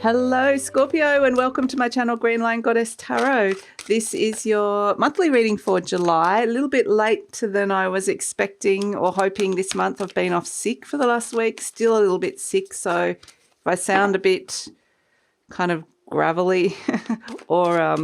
Hello Scorpio and welcome to my channel Green Line Goddess Tarot. This is your monthly reading for July. A little bit later than I was expecting or hoping this month. I've been off sick for the last week, still a little bit sick, so if I sound a bit kind of gravelly or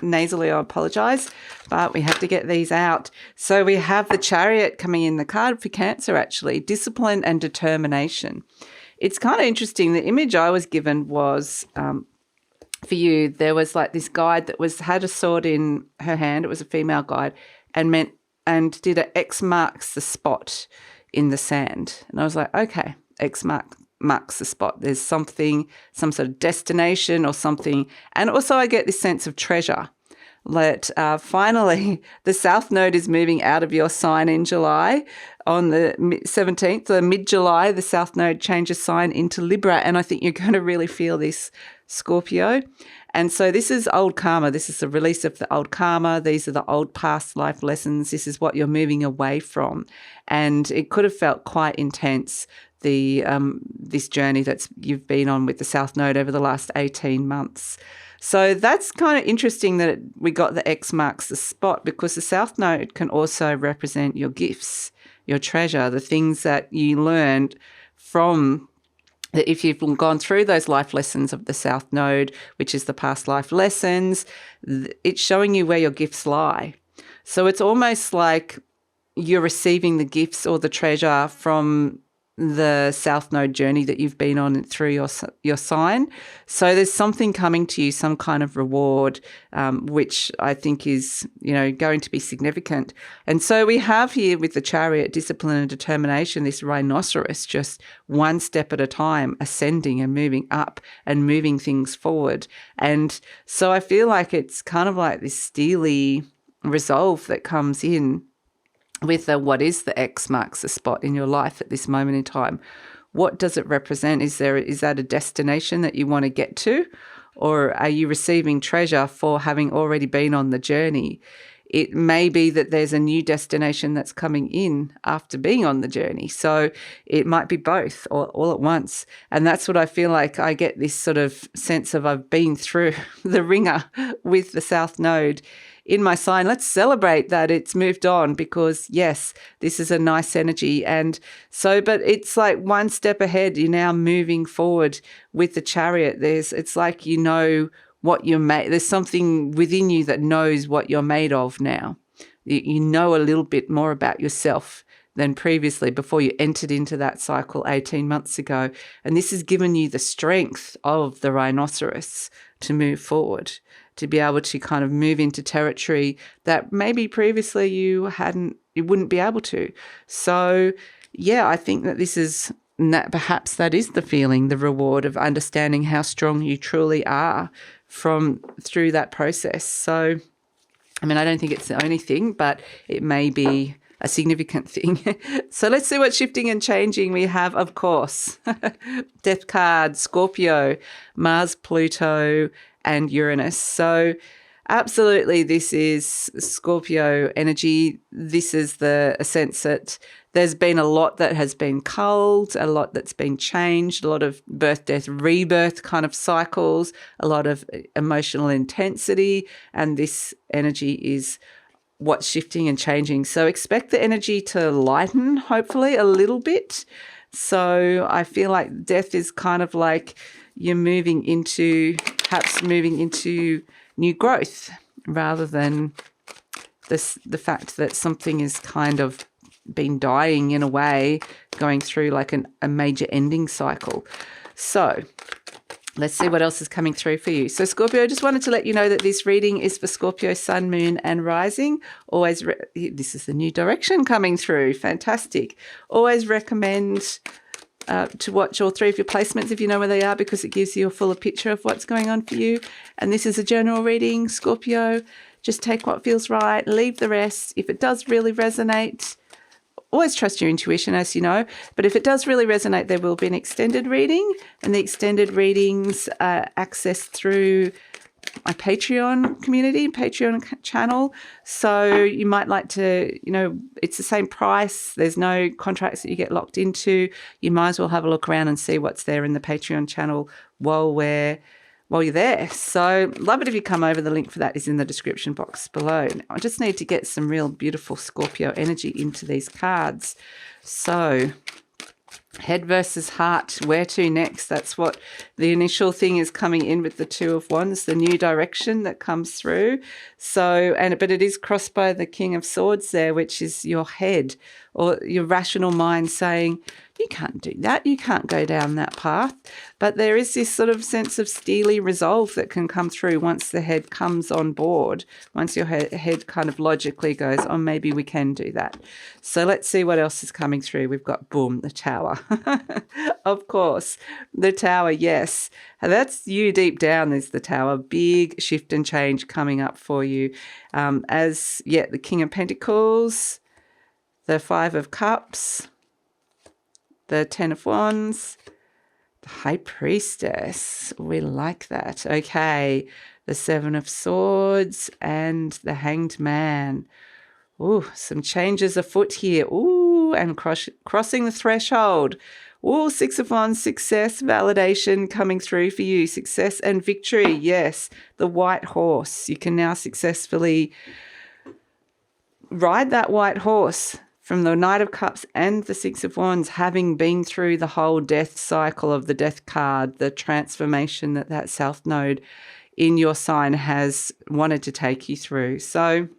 nasally, I apologise, but we have to get these out. So we have the Chariot coming in, the card for Cancer actually, discipline and determination. It's kind of interesting. The image I was given was for you, there was like this guide that had a sword in her hand. It was a female guide and did an X marks the spot in the sand. And I was like, okay, X marks the spot. There's something, some sort of destination or something. And also I get this sense of treasure. That finally the South Node is moving out of your sign in July. On the 17th, so mid-July, the South Node changes sign into Libra, and I think you're going to really feel this, Scorpio. And so this is old karma. This is the release of the old karma. These are the old past life lessons. This is what you're moving away from. And it could have felt quite intense, this journey you've been on with the South Node over the last 18 months. So that's kind of interesting that we got the X marks the spot, because the South Node can also represent your gifts, your treasure, the things that you learned from, if you've gone through those life lessons of the South Node, which is the past life lessons, it's showing you where your gifts lie. So it's almost like you're receiving the gifts or the treasure from the South Node journey that you've been on through your sign. So there's something coming to you, some kind of reward, which I think is, going to be significant. And so we have here with the Chariot, discipline and determination, this rhinoceros, just one step at a time, ascending and moving up and moving things forward. And so I feel like it's kind of like this steely resolve that comes in with what is the X marks the spot in your life at this moment in time. What does it represent? Is that a destination that you want to get to? Or are you receiving treasure for having already been on the journey? It may be that there's a new destination that's coming in after being on the journey. So it might be both all at once. And that's what I feel like. I get this sort of sense of I've been through the ringer with the South Node in my sign. Let's celebrate that it's moved on, because yes, this is a nice energy. And so, but it's like one step ahead. You're now moving forward with the Chariot. It's like, what you're made. There's something within you that knows what you're made of now. You know a little bit more about yourself than previously, before you entered into that cycle 18 months ago. And this has given you the strength of the rhinoceros to move forward, to be able to kind of move into territory that maybe previously you wouldn't be able to. So yeah, I think that perhaps that is the feeling, the reward of understanding how strong you truly are through that process. So, I mean, I don't think it's the only thing, but it may be a significant thing. So let's see what shifting and changing we have, of course. Death card, Scorpio, Mars, Pluto, and Uranus. So absolutely, this is Scorpio energy. This is a sense that there's been a lot that has been culled, a lot that's been changed, a lot of birth, death, rebirth kind of cycles, a lot of emotional intensity, and this energy is what's shifting and changing. So expect the energy to lighten, hopefully, a little bit. So I feel like death is kind of like you're perhaps moving into new growth, rather than the fact that something is kind of been dying in a way, going through like a major ending cycle. So let's see what else is coming through for you. So Scorpio, I just wanted to let you know that this reading is for Scorpio, Sun, Moon and Rising. This is the new direction coming through. Fantastic. Always recommend to watch all three of your placements if you know where they are, because it gives you a fuller picture of what's going on for you. And this is a general reading, Scorpio. Just take what feels right, leave the rest. If it does really resonate, always trust your intuition, as you know, but if it does really resonate, there will be an extended reading, and the extended readings are accessed through my Patreon community, Patreon channel. So you might like to, it's the same price. There's no contracts that you get locked into. You might as well have a look around and see what's there in the Patreon channel while you're there. So love it if you come over. The link for that is in the description box below. Now, I just need to get some real beautiful Scorpio energy into these cards. So head versus heart, where to next? That's what the initial thing is coming in with the Two of Wands, the new direction that comes through. So, but it is crossed by the King of Swords there, which is your head or your rational mind saying, you can't do that. You can't go down that path. But there is this sort of sense of steely resolve that can come through once the head comes on board, once your head kind of logically goes, oh, maybe we can do that. So let's see what else is coming through. We've got, boom, the Tower. Of course, the Tower, yes. And that's you deep down. There's the Tower. Big shift and change coming up for you. The King of Pentacles, the Five of Cups, the Ten of Wands, the High Priestess. We like that. Okay. The Seven of Swords and the Hanged Man. Ooh, some changes afoot here. Ooh, and crossing the threshold. Ooh, Six of Wands, success, validation coming through for you. Success and victory. Yes, the white horse. You can now successfully ride that white horse from the Knight of Cups and the Six of Wands, having been through the whole death cycle of the death card, the transformation that South Node in your sign has wanted to take you through. So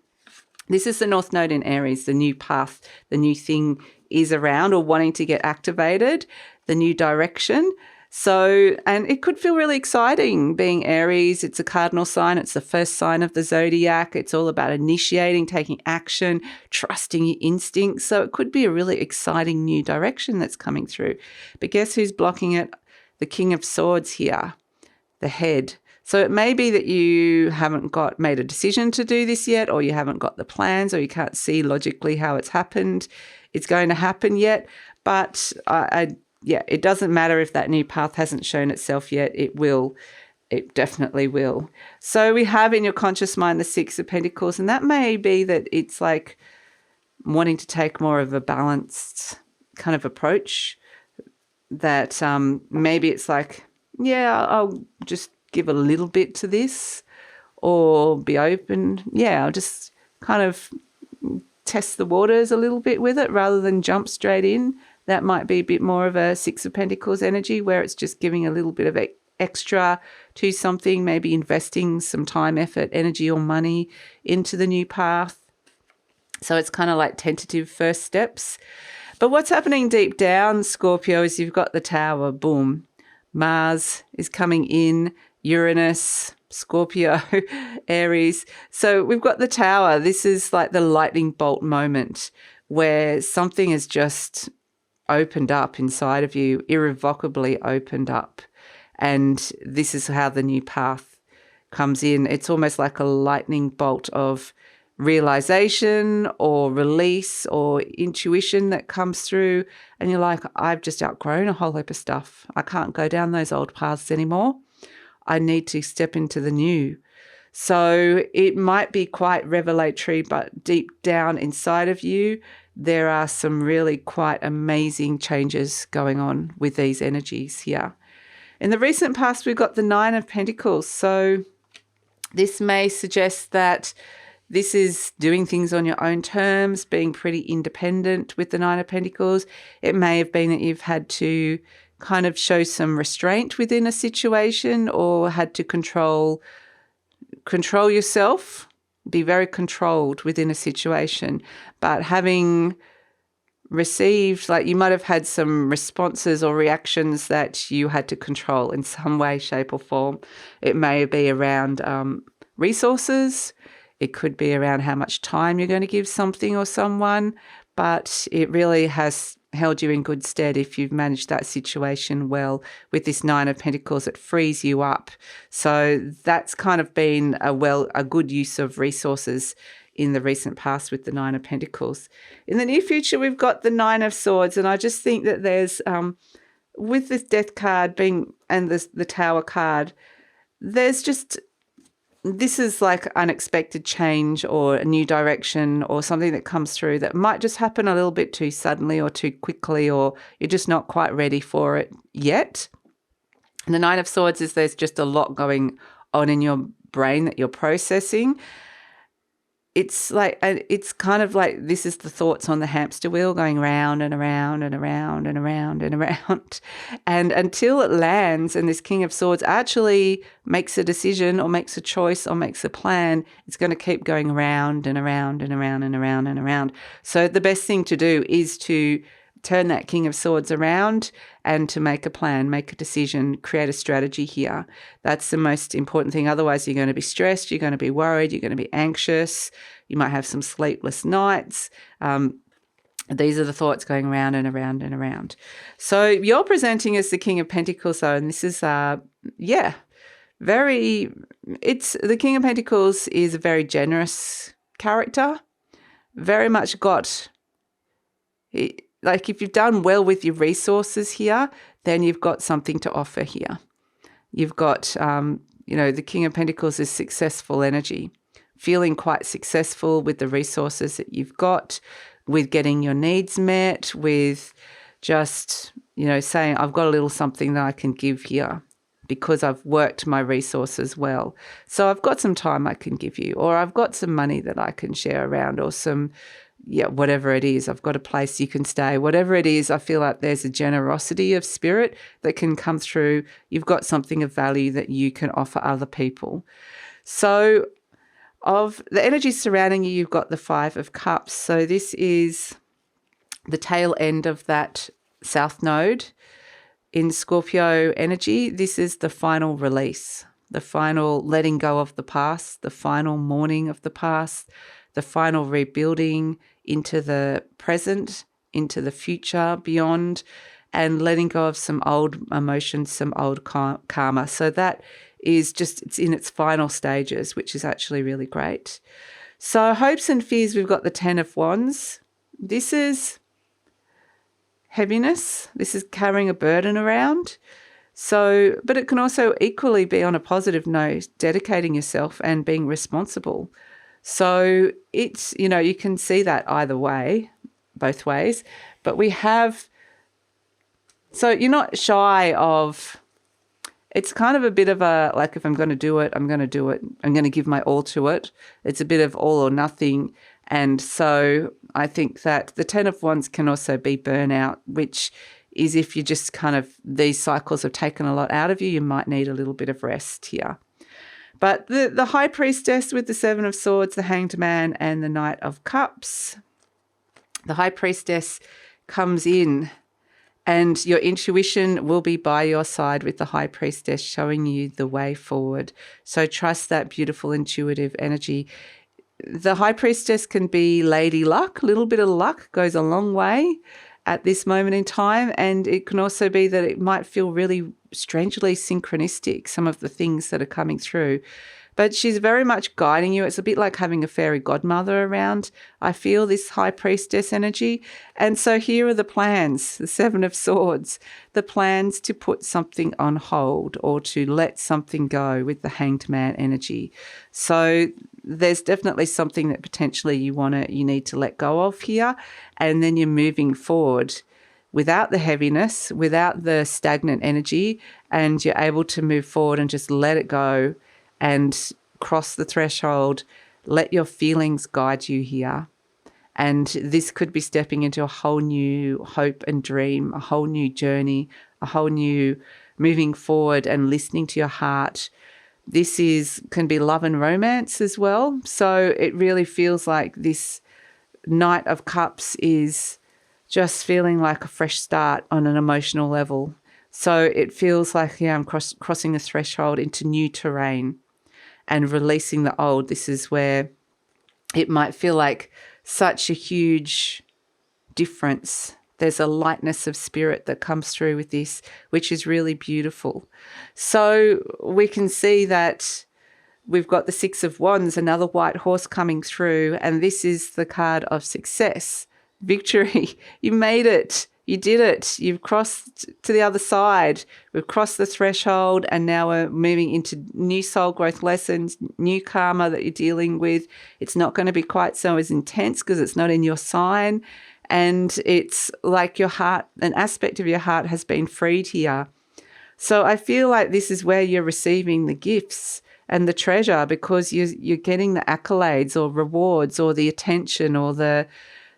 this is the North Node in Aries, the new path, the new thing is around or wanting to get activated, the new direction. So, and it could feel really exciting being Aries. It's a cardinal sign. It's the first sign of the zodiac. It's all about initiating, taking action, trusting your instincts. So it could be a really exciting new direction that's coming through. But guess who's blocking it? The King of Swords here, the head. So it may be that you haven't made a decision to do this yet, or you haven't got the plans, or you can't see logically how it's going to happen yet. But it doesn't matter if that new path hasn't shown itself yet. It will. It definitely will. So we have in your conscious mind the Six of Pentacles, and that may be that it's like wanting to take more of a balanced kind of approach, that maybe it's like, I'll just give a little bit to this or be open. I'll just kind of test the waters a little bit with it rather than jump straight in. That might be a bit more of a Six of Pentacles energy where it's just giving a little bit of extra to something, maybe investing some time, effort, energy or money into the new path. So it's kind of like tentative first steps. But what's happening deep down, Scorpio, is you've got the Tower, boom. Mars is coming in, Uranus, Scorpio, Aries. So we've got the Tower. This is like the lightning bolt moment where something has just opened up inside of you, irrevocably opened up. And this is how the new path comes in. It's almost like a lightning bolt of realization or release or intuition that comes through. And you're like, I've just outgrown a whole heap of stuff. I can't go down those old paths anymore. I need to step into the new. So it might be quite revelatory, but deep down inside of you, there are some really quite amazing changes going on with these energies here. In the recent past, we've got the Nine of Pentacles. So this may suggest that this is doing things on your own terms, being pretty independent with the Nine of Pentacles. It may have been that you've had to kind of show some restraint within a situation or had to control yourself, be very controlled within a situation. But having received, like you might have had some responses or reactions that you had to control in some way, shape or form. It may be around resources. It could be around how much time you're going to give something or someone, but it really has held you in good stead if you've managed that situation well. With this Nine of Pentacles, it frees you up. So that's kind of been a good use of resources in the recent past with the Nine of Pentacles. In the near future, we've got the Nine of Swords, and I just think that there's, with this Death card being and the Tower card, there's just this is like unexpected change or a new direction or something that comes through that might just happen a little bit too suddenly or too quickly, or you're just not quite ready for it yet. And the Nine of Swords is there's just a lot going on in your brain that you're processing. It's like, it's kind of like this is the thoughts on the hamster wheel going round and around and around and around and around. And until it lands and this King of Swords actually makes a decision or makes a choice or makes a plan, it's going to keep going around and around and around and around and around. So the best thing to do is to turn that King of Swords around and to make a plan, make a decision, create a strategy here. That's the most important thing. Otherwise, you're going to be stressed, you're going to be worried, you're going to be anxious, you might have some sleepless nights. These are the thoughts going around and around and around. So you're presenting as the King of Pentacles, though, and this is, the King of Pentacles is a very generous character, very much like if you've done well with your resources here, then you've got something to offer here. You've got, the King of Pentacles is successful energy, feeling quite successful with the resources that you've got, with getting your needs met, with just, saying, I've got a little something that I can give here because I've worked my resources well. So I've got some time I can give you, or I've got some money that I can share around, or whatever it is, I've got a place you can stay, whatever it is, I feel like there's a generosity of spirit that can come through. You've got something of value that you can offer other people. So of the energy surrounding you, you've got the Five of Cups. So this is the tail end of that South Node in Scorpio energy. This is the final release, the final letting go of the past, the final mourning of the past, the final rebuilding into the present, into the future, beyond, and letting go of some old emotions, some old karma. So that is just, it's in its final stages, which is actually really great. So hopes and fears, we've got the Ten of Wands. This is heaviness. This is carrying a burden around. So, but it can also equally be on a positive note, dedicating yourself and being responsible. So it's, you can see that either way, both ways, but so you're not shy of, it's kind of a bit of a, like, if I'm going to do it, I'm going to do it. I'm going to give my all to it. It's a bit of all or nothing. And so I think that the Ten of Wands can also be burnout, which is if you just kind of, these cycles have taken a lot out of you, you might need a little bit of rest here. But the High Priestess with the Seven of Swords, the Hanged Man, and the Knight of Cups. The High Priestess comes in and your intuition will be by your side with the High Priestess, showing you the way forward. So trust that beautiful intuitive energy. The High Priestess can be Lady Luck. A little bit of luck goes a long way at this moment in time. And it can also be that it might feel really strangely synchronistic, some of the things that are coming through. But she's very much guiding you. It's a bit like having a fairy godmother around. I feel this High Priestess energy. And so here are the plans, the Seven of Swords, the plans to put something on hold or to let something go with the Hanged Man energy. So there's definitely something that potentially you need to let go of here. And then you're moving forward without the heaviness, without the stagnant energy, and you're able to move forward and just let it go and cross the threshold. Let your feelings guide you here. And this could be stepping into a whole new hope and dream, a whole new journey, a whole new moving forward and listening to your heart. This can be love and romance as well. So it really feels like this Knight of Cups is just feeling like a fresh start on an emotional level. So it feels like, I'm crossing the threshold into new terrain and releasing the old. This is where it might feel like such a huge difference. There's a lightness of spirit that comes through with this, which is really beautiful. So we can see that we've got the Six of Wands, another white horse coming through, and this is the card of success, victory. You made it. You did it. You've crossed to the other side. We've crossed the threshold, and now we're moving into new soul growth lessons, new karma that you're dealing with. It's not going to be quite so as intense because it's not in your sign. And it's like your heart, an aspect of your heart has been freed here. So I feel like this is where you're receiving the gifts and the treasure, because you're getting the accolades or rewards or the attention or the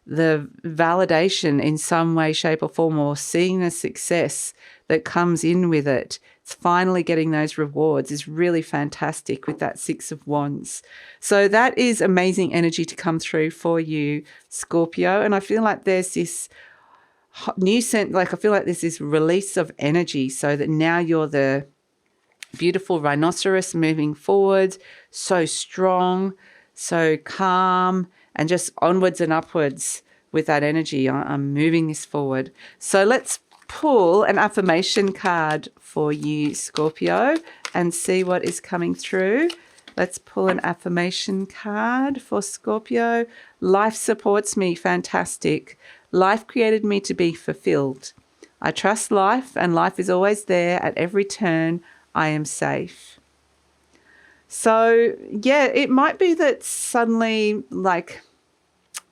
validation in some way, shape or form, or seeing the success that comes in with it. It's finally getting those rewards is really fantastic with that Six of Wands. So that is amazing energy to come through for you, Scorpio. And I feel like there's this new sense, like I feel like there's this release of energy, so that now you're the beautiful rhinoceros moving forward, so strong, so calm, and just onwards and upwards with that energy. I'm moving this forward. So let's pull an affirmation card for you, Scorpio, and see what is coming through. Let's pull an affirmation card for Scorpio. Life supports me. Fantastic. Life created me to be fulfilled. I trust life, and life is always there at every turn. I am safe. So, yeah, it might be that suddenly, like,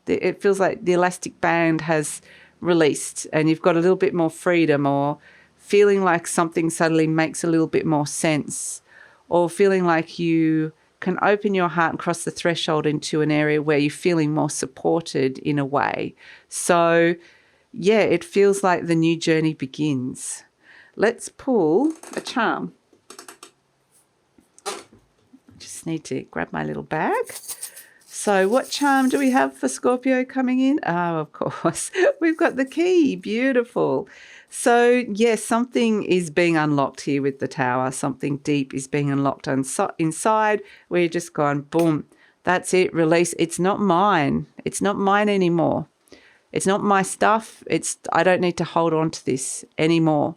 it feels like the elastic band has released and you've got a little bit more freedom, or feeling like something suddenly makes a little bit more sense, or feeling like you can open your heart and cross the threshold into an area where you're feeling more supported in a way. So, yeah, it feels like the new journey begins. Let's pull a charm. Just need to grab my little bag. So what charm do we have for Scorpio coming in? Oh, of course, we've got the key. Beautiful. So, yes, something is being unlocked here with the Tower. Something deep is being unlocked inside, where you're just gone, boom, that's it, release. It's not mine. It's not mine anymore. It's not my stuff. I don't need to hold on to this anymore.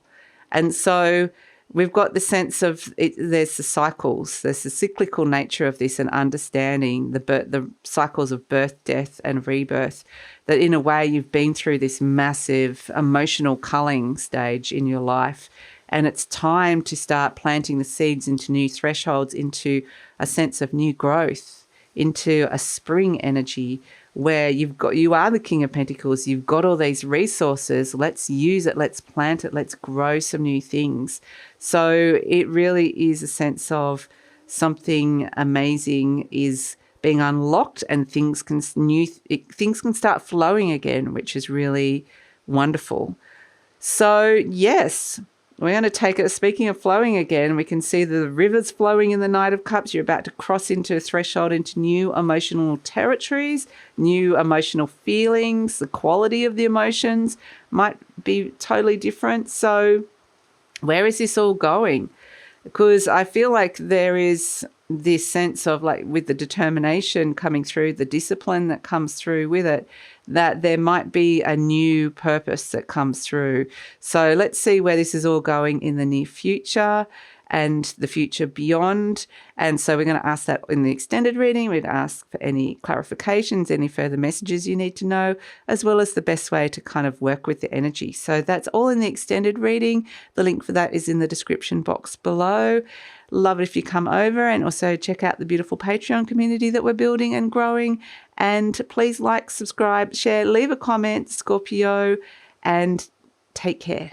And so we've got the sense of there's the cycles, there's the cyclical nature of this, and understanding the cycles of birth, death and rebirth, that in a way you've been through this massive emotional culling stage in your life, and it's time to start planting the seeds into new thresholds, into a sense of new growth, into a spring energy where you are the King of Pentacles, you've got all these resources, let's use it, let's plant it, let's grow some new things. So it really is a sense of something amazing is being unlocked, and things can start flowing again, which is really wonderful. So yes, we're going to take it. Speaking of flowing again, we can see the rivers flowing in the Knight of Cups. You're about to cross into a threshold into new emotional territories, new emotional feelings. The quality of the emotions might be totally different. So where is this all going? Because I feel like there is this sense of, like, with the determination coming through, the discipline that comes through with it, that there might be a new purpose that comes through. So let's see where this is all going in the near future and the future beyond. And so we're going to ask that in the extended reading. We'd ask for any clarifications, any further messages you need to know, as well as the best way to kind of work with the energy. So that's all in the extended reading. The link for that is in the description box below. Love it if you come over, and also check out the beautiful Patreon community that we're building and growing. And please like, subscribe, share, leave a comment, Scorpio, and take care.